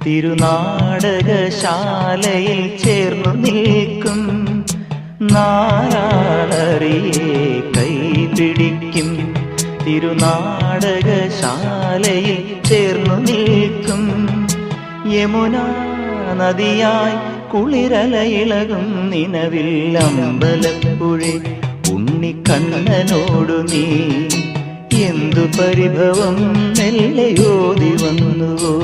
തിരുനാടകശാലയിൽ ചേർന്നു നിൽക്കും നാലാളറിയെ കൈപിടിക്കും. തിരുനാടകശാലയിൽ ചേർന്നു നിൽക്കും യമുന നദിയായി കുളിരലയിളകും നിലവിൽ അമ്പലപ്പുഴെ ഉണ്ണിക്കണ്ണനോടു നീ എന്തു പരിഭവം മെല്ലയോതി വന്നുവോ.